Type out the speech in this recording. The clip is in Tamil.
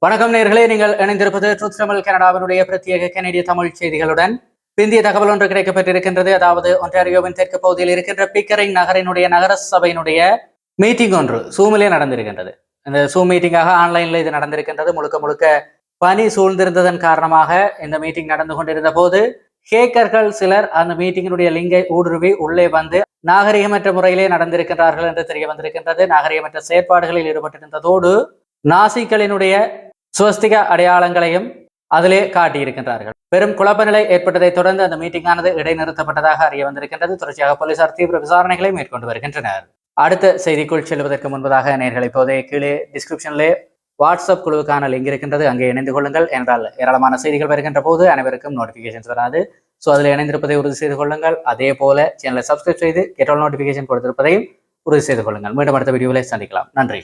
வணக்கம் நேர்களே, நீங்கள் இணைந்திருப்பது ட்ரூத் தமிழ் கனடாவினுடைய பிரத்யேக கனடிய தமிழ் செய்திகளுடன். பிந்திய தகவல் ஒன்று கிடைக்கப்பட்டிருக்கின்றது. அதாவது ஒன்டாரியோவின் தெற்கு பகுதியில் இருக்கின்ற பிக்கரிங் நகரினுடைய நகர சபையினுடைய மீட்டிங் ஒன்று சூமிலே நடந்திருக்கின்றது. இந்த சூம் மீட்டிங்காக ஆன்லைன்ல இது நடந்திருக்கின்றது. முழுக்க முழுக்க பனி சூழ்ந்திருந்ததன் காரணமாக இந்த மீட்டிங் நடந்து கொண்டிருந்த போது ஹேக்கர்கள் சிலர் அந்த மீட்டிங்கினுடைய லிங்கை ஊடுருவி உள்ளே வந்து நாகரிகமற்ற முறையிலே நடந்திருக்கின்றார்கள் என்று தெரிய வந்திருக்கின்றது. நாகரிகமற்ற செயற்பாடுகளில் ஈடுபட்டிருந்ததோடு நாசிக்களினுடைய சுவஸ்திக அடையாளங்களையும் அதிலே காட்டியிருக்கின்றார்கள். பெரும் குழப்ப நிலை ஏற்பட்டதை தொடர்ந்து அந்த மீட்டிங்கானது இடைநிறுத்தப்பட்டதாக அறிய வந்திருக்கின்றது. தொடர்ச்சியாக போலீசார் தீவிர விசாரணைகளை மேற்கொண்டு வருகின்றனர். அடுத்த செய்திக்குள் செல்வதற்கு முன்பதாக நேர்கள் இப்போதைய கீழே டிஸ்கிரிப்ஷனிலே வாட்ஸ்அப் குழுவுக்கான லிங்க் இருக்கின்றது. அங்கே இணைந்து கொள்ளுங்கள். என்றால் ஏராளமான செய்திகள் வருகின்ற போது அனைவருக்கும் நோட்டிபிகேஷன்ஸ் வராது. ஸோ அதில் இணைந்திருப்பதை உறுதி செய்து கொள்ளுங்கள். அதே போல சேனலை சப்ஸ்கிரைப் செய்து கெட் ஆல் நோட்டிபிகேஷன் கொடுத்திருப்பதையும் உறுதி செய்து கொள்ளுங்கள். மீண்டும் அடுத்த வீடியோவில் சந்திக்கலாம். நன்றி.